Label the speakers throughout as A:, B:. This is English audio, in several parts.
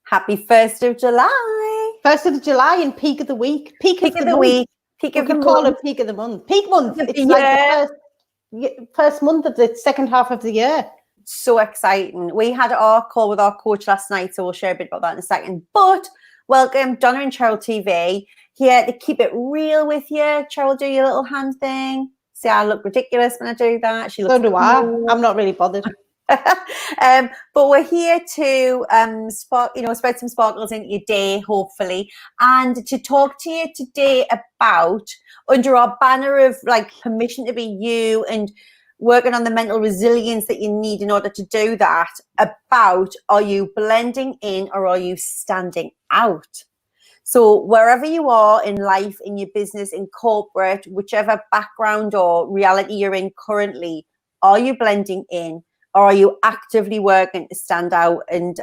A: Happy 1st of July.
B: 1st of July and peak of the week. Peak of the
A: week.
B: Peak of the month. Call it peak of the month. Peak month. It's like the first month of the second half of the year.
A: So exciting. We had our call with our coach last night, so we'll share a bit about that in a second. But welcome, Donna and Cheryl TV, here to keep it real with you. Cheryl, do your little hand thing. See, I look ridiculous when I do that. She looks
B: so do I. I'm not really bothered.
A: But we're here to spread some sparkles into your day, hopefully, and to talk to you today about, under our banner of like permission to be you and working on the mental resilience that you need in order to do that, about, are you blending in or are you standing out? So wherever you are in life, in your business, in corporate, whichever background or reality you're in currently, are you blending in? Or are you actively working to stand out and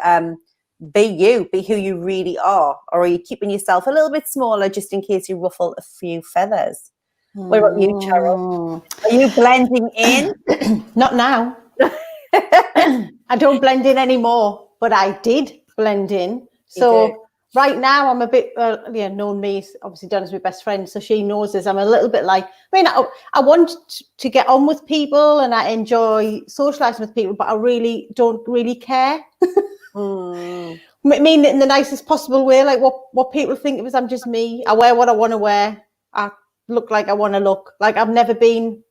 A: be you, be who you really are? Or are you keeping yourself a little bit smaller just in case you ruffle a few feathers? What about you, Cheryl? Are you blending in?
B: Not now. I don't blend in anymore, but I did blend in. So right now I'm a bit, known me, obviously Donna's my best friend, so she knows this. I'm a little bit like, I want to get on with people and I enjoy socializing with people, but I really don't really care. I mean, in the nicest possible way, like what people think of us, I'm just me. I wear what I want to wear. I look like I want to look. Like I've never been,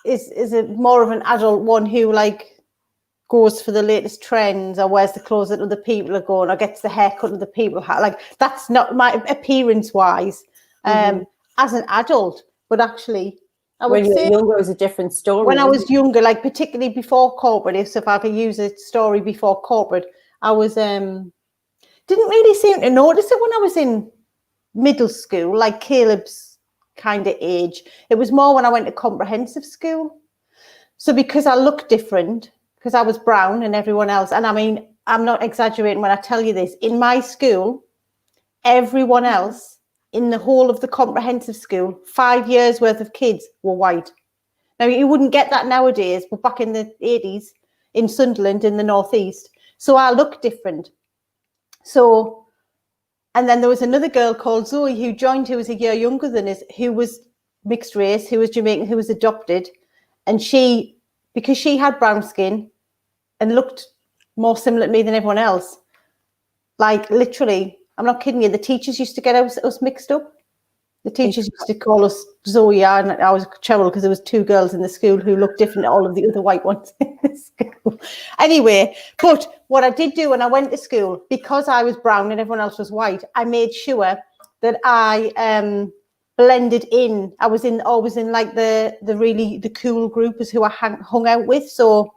B: is a more of an adult one who like goes for the latest trends or wears the clothes that other people are going or gets the haircut other people have. Like that's not my appearance wise as an adult, but actually I would say
A: younger was a different story.
B: When I was younger, like particularly before corporate, if I could use a story before corporate, I was didn't really seem to notice it when I was in middle school, like Caleb's kind of age. It was more when I went to comprehensive school. So because I looked different, because I was brown and everyone else, and I mean, I'm not exaggerating when I tell you this, in my school, everyone else in the whole of the comprehensive school, 5 years worth of kids were white. Now, you wouldn't get that nowadays, but back in the 80s in Sunderland in the northeast. So I looked different. So, and then there was another girl called Zoe who joined, who was a year younger than us, who was mixed race, who was Jamaican, who was adopted. And she, because she had brown skin and looked more similar to me than everyone else, like literally, I'm not kidding you, the teachers used to get us mixed up. The teachers used to call us Zoe and I was Cheryl because there was two girls in the school who looked different to all of the other white ones in the school. Anyway, but what I did do when I went to school, because I was brown and everyone else was white, I made sure that I blended in. I was always in like the cool group is who I hung out with. So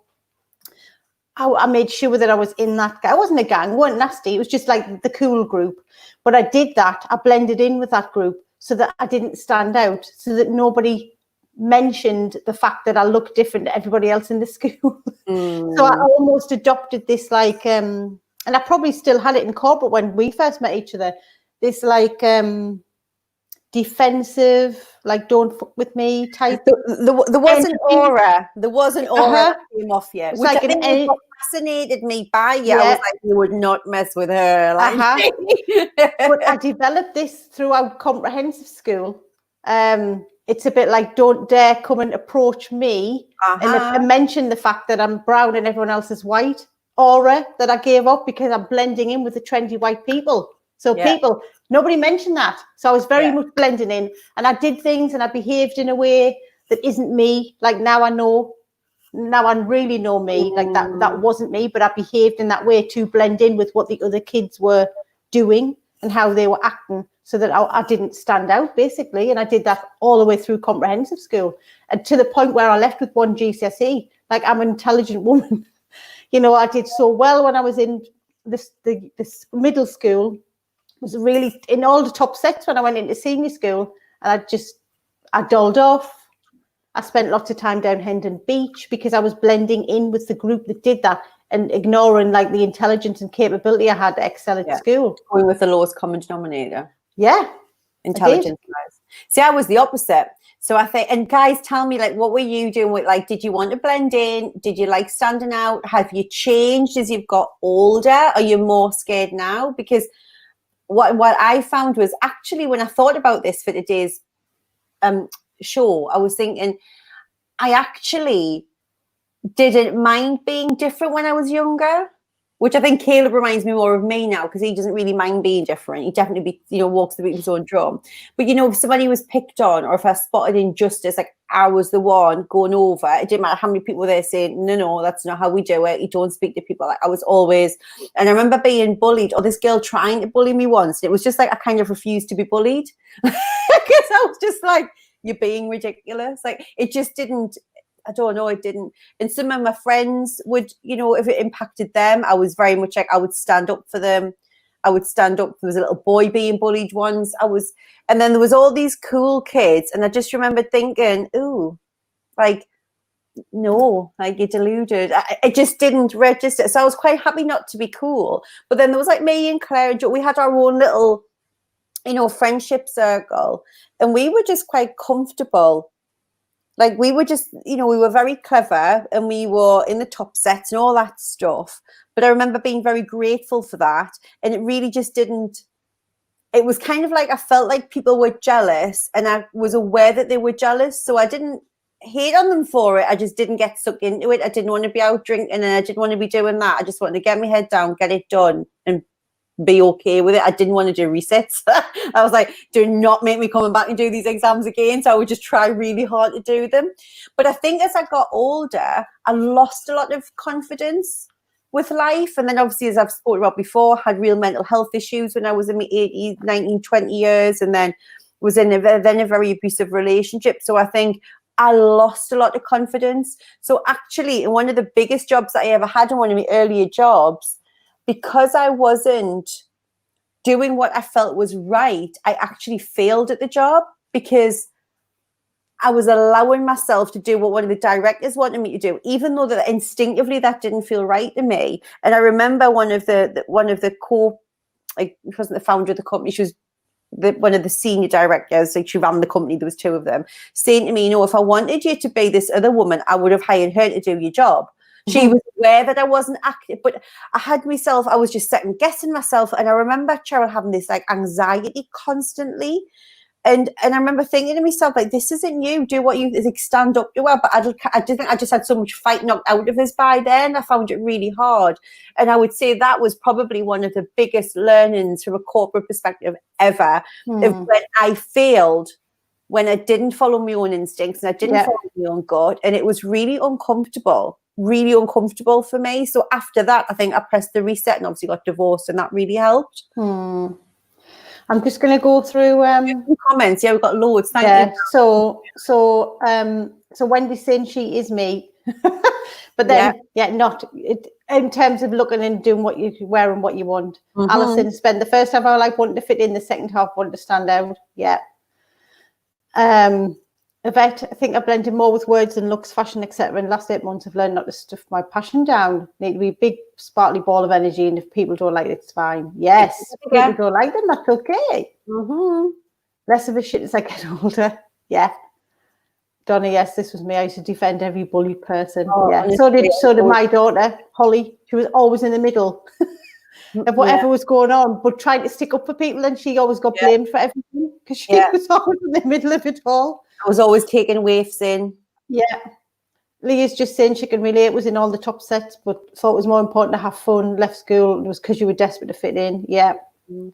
B: I made sure that I was in that. I wasn't a gang, we weren't nasty. It was just like the cool group. But I did that. I blended in with that group so that I didn't stand out, so that nobody mentioned the fact that I looked different to everybody else in the school. So I almost adopted this like, and I probably still had it in corporate when we first met each other, this like defensive, like don't fuck with me type.
A: There was an aura. There was an aura that came off you, which
B: like
A: I think fascinated me by you. Yeah. I was like, you would not mess with her. Like.
B: But I developed this throughout comprehensive school. It's a bit like, don't dare come and approach me and mention the fact that I'm brown and everyone else is white. Aura that I gave up because I'm blending in with the trendy white people. So people, nobody mentioned that. So I was very much blending in, and I did things and I behaved in a way that isn't me. Like now I know, now I really know me. Like that wasn't me, but I behaved in that way to blend in with what the other kids were doing and how they were acting, so that I didn't stand out basically. And I did that all the way through comprehensive school, and to the point where I left with 1 GCSE. Like I'm an intelligent woman. I did so well when I was in this middle school. Was really in all the top sets when I went into senior school, and I dulled off. I spent lots of time down Hendon Beach because I was blending in with the group that did that and ignoring like the intelligence and capability I had to excel at school.
A: Going with the lowest common denominator.
B: Yeah.
A: Intelligence. See, I was the opposite. So I think, and guys, tell me, like, what were you doing with, like, did you want to blend in? Did you like standing out? Have you changed as you've got older? Are you more scared now? Because what I found was actually when I thought about this for today's show, I was thinking I actually didn't mind being different when I was younger, which I think Caleb reminds me more of me now because he doesn't really mind being different. He definitely walks the beat of his own drum. But if somebody was picked on or if I spotted injustice, like I was the one going over, it didn't matter how many people were there saying, no, that's not how we do it. You don't speak to people. Like I was always, and I remember being bullied or this girl trying to bully me once. It was just like I kind of refused to be bullied because I was just like, you're being ridiculous. Like it just didn't, I don't know, it didn't. And some of my friends would, if it impacted them, I was very much like, I would stand up for them. I would stand up. There was a little boy being bullied once. And then there was all these cool kids. And I just remember thinking, ooh, like, no, like you're deluded. I just didn't register. So I was quite happy not to be cool. But then there was like me and Claire and Jo. We had our own little, friendship circle. And we were just quite comfortable. Like we were just, we were very clever and we were in the top sets and all that stuff. But I remember being very grateful for that. And it really just didn't, it was kind of like I felt like people were jealous and I was aware that they were jealous. So I didn't hate on them for it. I just didn't get stuck into it. I didn't want to be out drinking and I didn't want to be doing that. I just wanted to get my head down, get it done and be okay with it. I didn't want to do resets. I was like, do not make me come back and do these exams again. So I would just try really hard to do them. But I think as I got older, I lost a lot of confidence with life. And then obviously, as I've spoken about before, had real mental health issues when I was in my 80s, 19, 20 years, and then was in a very abusive relationship. So I think I lost a lot of confidence. So actually, in one of the biggest jobs that I ever had in one of my earlier jobs, because I wasn't doing what I felt was right, I actually failed at the job because I was allowing myself to do what one of the directors wanted me to do, even though that instinctively that didn't feel right to me. And I remember one of the she wasn't the founder of the company, she was one of the senior directors, like she ran the company, there was two of them, saying to me, if I wanted you to be this other woman, I would have hired her to do your job. She was aware that I wasn't active, but I was just second guessing myself. And I remember Cheryl having this like anxiety constantly. And I remember thinking to myself, like, this isn't you. Do what you like, stand up to her. But I did think I just had so much fight knocked out of us by then. I found it really hard. And I would say that was probably one of the biggest learnings from a corporate perspective ever. Of when I failed, when I didn't follow my own instincts and I didn't follow my own gut. And it was really uncomfortable for me. So after that, I think I pressed the reset and obviously got divorced and that really helped.
B: I'm just going to go through
A: comments. Yeah, we've got loads. Thank you.
B: So Wendy's saying she is me, but then not in terms of looking and doing what you wear and what you want. Alison, spend the first half of our life wanting to fit in, the second half wanting to stand out. Yeah. Yvette, I think I blended more with words than looks, fashion, etc. In the last 8 months, I've learned not to stuff my passion down. Need to be a big, sparkly ball of energy, and if people don't like it, it's fine. Yes, if people don't like them, that's okay. Less of a shit as I get older. Yeah. Donna, yes, this was me. I used to defend every bullied person. So did my daughter, Holly. She was always in the middle of whatever was going on, but trying to stick up for people, and she always got blamed for everything because she was always in the middle of it all.
A: I was always taking waifs in.
B: Yeah. Leah's just saying she can relate, was in all the top sets, but thought it was more important to have fun, left school. It was because you were desperate to fit in. Yeah. And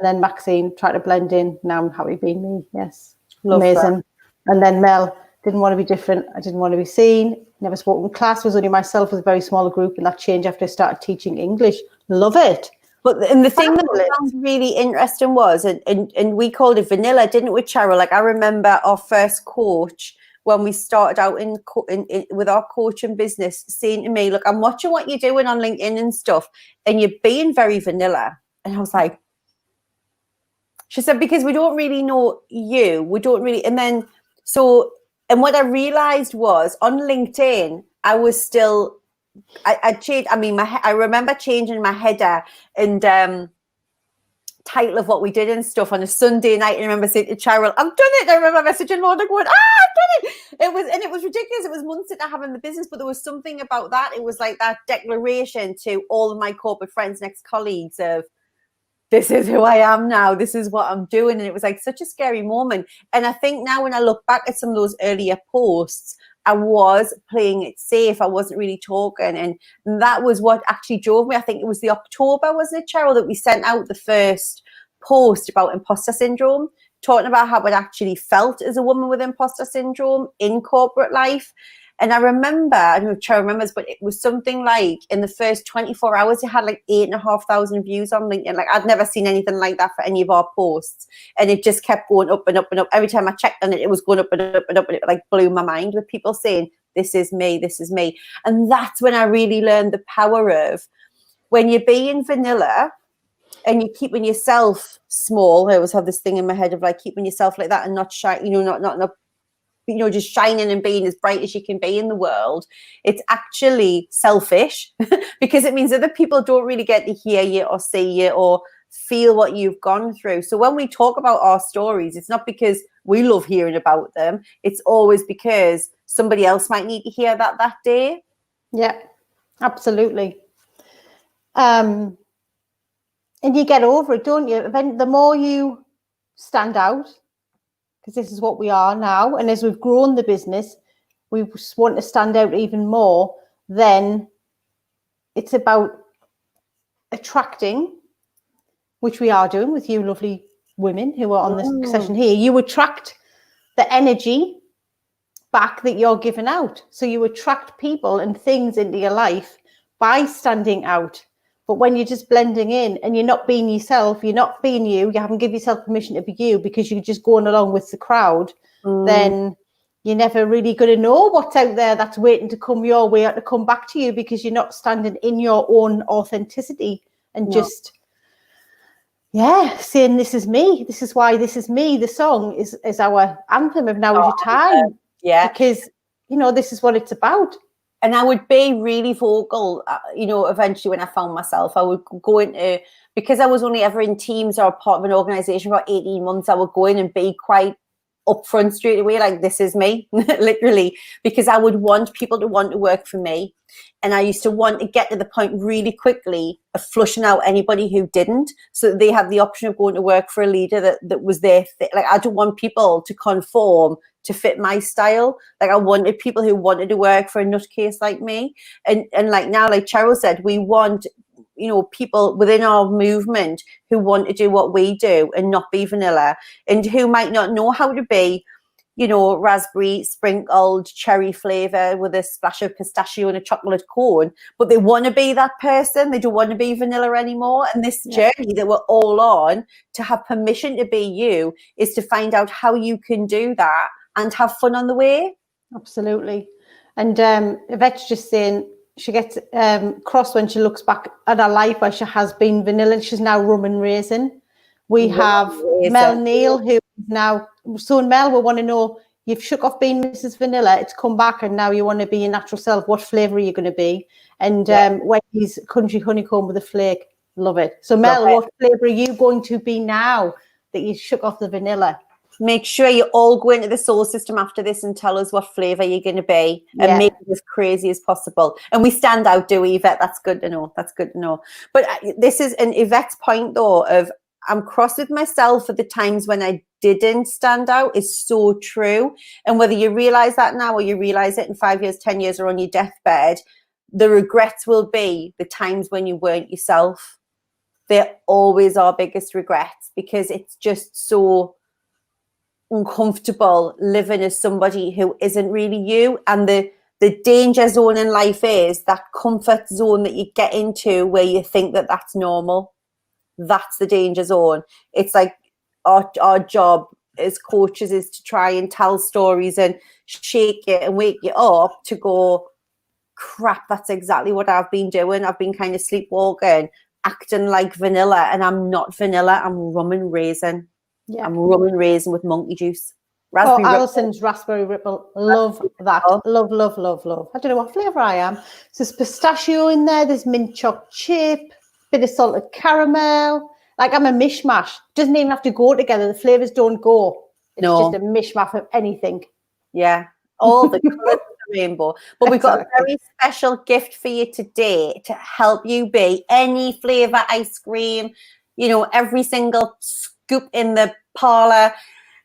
B: then Maxine tried to blend in. Now I'm happy being me. Yes.
A: Love
B: amazing.
A: That.
B: And then Mel, didn't want to be different. I didn't want to be seen. Never spoke in class. Was only myself with a very small group, and that changed after I started teaching English. Love it.
A: But and the thing that sounds really interesting was, and we called it vanilla, didn't we, Cheryl? Like I remember our first coach when we started out in with our coaching business saying to me, look, I'm watching what you're doing on LinkedIn and stuff, and you're being very vanilla. And I was like, she said, because we don't really know you. We don't really, and then and what I realized was on LinkedIn, I was still, I changed. I mean, I remember changing my header and title of what we did and stuff on a Sunday night. And I remember saying to Cheryl, I've done it. And I remember messaging Lorna going, I've done it. It was ridiculous. It was months into having the business, but there was something about that. It was like that declaration to all of my corporate friends and ex-colleagues of, this is who I am now. This is what I'm doing. And it was like such a scary moment. And I think now when I look back at some of those earlier posts, I was playing it safe. I wasn't really talking. And that was what actually drove me. I think it was the October, wasn't it, Cheryl, that we sent out the first post about imposter syndrome, talking about how it actually felt as a woman with imposter syndrome in corporate life. And I remember, I don't know if Cheryl remembers, but it was something like in the first 24 hours, it had like 8,500 views on LinkedIn. Like I'd never seen anything like that for any of our posts. And it just kept going up and up and up. Every time I checked on it, it was going up and up and up. And it like blew my mind with people saying, this is me, this is me. And that's when I really learned the power of when you're being vanilla and you're keeping yourself small. I always have this thing in my head of like keeping yourself like that and not shy, not just shining and being as bright as you can be in the world. It's actually selfish because it means other people don't really get to hear you or see you or feel what you've gone through. So when we talk about our stories, it's not because we love hearing about them. It's always because somebody else might need to hear that day.
B: Yeah, absolutely. And you get over it, don't you? The more you stand out, because this is what we are now, and as we've grown the business, we want to stand out even more. Then it's about attracting, which we are doing with you lovely women who are on this session here. You attract the energy back that you're giving out. So you attract people and things into your life by standing out. But when you're just blending in and you're not being yourself, you're not being you haven't given yourself permission to be you because you're just going along with the crowd, then you're never really going to know what's out there that's waiting to come your way or to come back to you because you're not standing in your own authenticity and just, saying, this is me. This is why this is me. The song is our anthem of Now Is Your Time.
A: Yeah.
B: Because, this is what it's about.
A: And I would be really vocal, eventually when I found myself, I would go into, because I was only ever in teams or part of an organization for 18 months, I would go in and be quite upfront straight away, like, this is me, literally, because I would want people to want to work for me. And I used to want to get to the point really quickly of flushing out anybody who didn't, so that they have the option of going to work for a leader that was there. Like, I don't want people to conform to fit my style. Like, I wanted people who wanted to work for a nutcase like me. And like now, like Cheryl said, we want, people within our movement who want to do what we do and not be vanilla, and who might not know how to be, raspberry sprinkled cherry flavor with a splash of pistachio and a chocolate cone, but they want to be that person. They don't want to be vanilla anymore. And this journey that we're all on to have permission to be you is to find out how you can do that and have fun on the way.
B: Absolutely. And Yvette's just saying she gets cross when she looks back at her life where she has been vanilla. She's now rum and raisin. We have Mel Neal, who is now, so Mel, we want to know, you've shook off being Mrs. Vanilla, it's come back and now you want to be your natural self. What flavour are you going to be? And Wendy's Country Honeycomb with a flake. Love it. So Mel, what flavour are you going to be now that you shook off the vanilla?
A: Make sure you all go into the soul system after this and tell us what flavour you're going to be and make it as crazy as possible. And we stand out, do we, Yvette? That's good to know. That's good to know. But this is an Yvette's point, though, of I'm cross with myself at the times when I didn't stand out is so true. And whether you realise that now or you realise it in 5 years, 10 years, or on your deathbed, the regrets will be the times when you weren't yourself. They're always our biggest regrets because it's just so uncomfortable living as somebody who isn't really you. And the danger zone in life is that comfort zone that you get into where you think that that's normal. That's the danger zone. It's like our job as coaches is to try and tell stories and shake it and wake you up to go, crap, that's exactly what I've been doing. I've been kind of sleepwalking, acting like vanilla, and I'm not vanilla. I'm rum and raisin. Yeah. I'm rum and raisin with monkey juice.
B: Alison's raspberry ripple. Love that. Love, love, love, love. I don't know what flavour I am. So there's pistachio in there. There's mint choc chip, bit of salted caramel. Like I'm a mishmash. Doesn't even have to go together. The flavors don't go. It's
A: No.
B: just a mishmash of anything.
A: Yeah, all the colours of the rainbow. But we've got a
B: Exactly.
A: very special gift for you today to help you be any flavour ice cream. You know, every single scoop in the parlour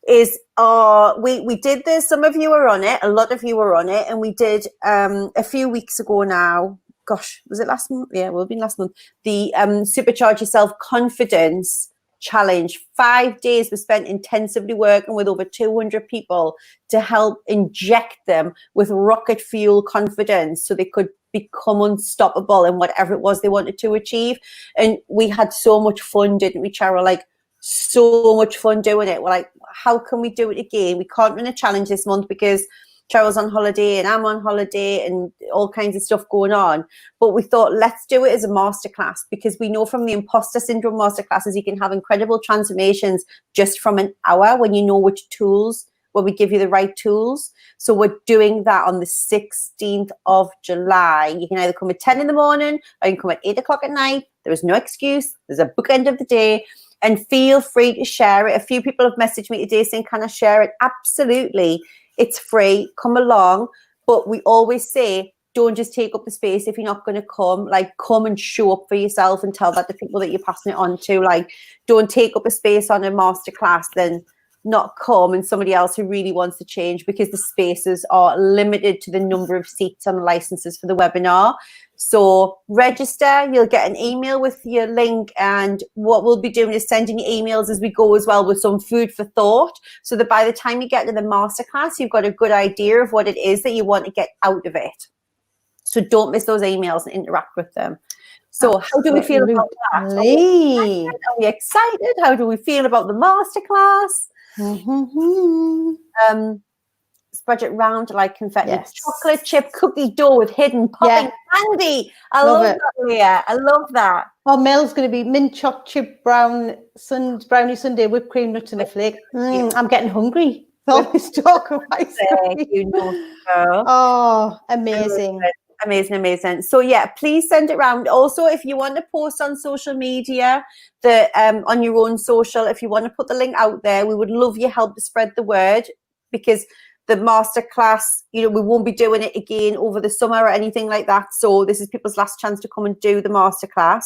A: is we did this. Some of you were on it, a lot of you were on it, and we did a few weeks ago now. Gosh, was it last month? Yeah, it will have been last month. The Supercharge Yourself Confidence Challenge. 5 days were spent intensively working with over 200 people to help inject them with rocket fuel confidence so they could become unstoppable in whatever it was they wanted to achieve. And we had so much fun, didn't we, Cheryl? Like, so much fun doing it. We're like, how can we do it again? We can't run a challenge this month because Cheryl's on holiday and I'm on holiday and all kinds of stuff going on. But we thought, let's do it as a masterclass, because we know from the imposter syndrome masterclasses, you can have incredible transformations just from an hour when you know which tools, when we give you the right tools. So we're doing that on the 16th of July. You can either come at 10 in the morning or you can come at 8 o'clock at night. There is no excuse. There's a bookend of the day. And feel free to share it. A few people have messaged me today saying, can I share it? Absolutely. It's free. Come along. But we always say, don't just take up the space if you're not going to come. Like, come and show up for yourself and tell that the people that you're passing it on to. Like, don't take up a space on a masterclass, then not come, and somebody else who really wants to change, because the spaces are limited to the number of seats and licenses for the webinar. So register, you'll get an email with your link, and what we'll be doing is sending you emails as we go as well with some food for thought, so that by the time you get to the masterclass, you've got a good idea of what it is that you want to get out of it. So don't miss those emails and interact with them. So how do we feel about that? Are we excited? How do we feel about the masterclass? Spread it round like confetti.
B: Yes.
A: Chocolate chip cookie dough with hidden popping candy. I love that, Leah. I love that.
B: Oh, Mel's going to be mint choc chip brownie sundae, whipped cream, nuts and a flake. I'm getting hungry. All this talk of ice cream.
A: You know so.
B: Oh, amazing.
A: Amazing. So yeah, please send it around. Also, if you want to post on social media, on your own social, if you want to put the link out there, we would love your help to spread the word, because the masterclass, we won't be doing it again over the summer or anything like that. So this is people's last chance to come and do the masterclass.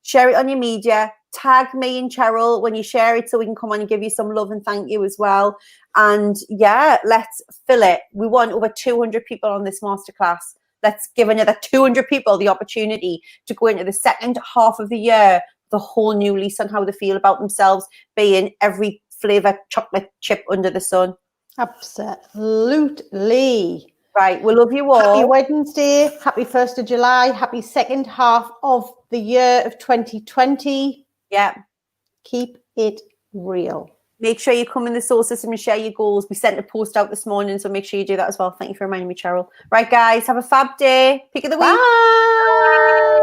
A: Share it on your media. Tag me and Cheryl when you share it so we can come on and give you some love and thank you as well. And yeah, let's fill it. We want over 200 people on this masterclass. Let's give another 200 people the opportunity to go into the second half of the year, the whole new lease on how they feel about themselves, being every flavour chocolate chip under the sun.
B: Absolutely.
A: Right, we love you all.
B: Happy Wednesday, happy 1st of July, happy second half of the year of 2020.
A: Yeah.
B: Keep it real.
A: Make sure you come in the soul system and share your goals. We sent a post out this morning, so make sure you do that as well. Thank you for reminding me, Cheryl. Right, guys, have a fab day. Pick of the week.
B: Bye.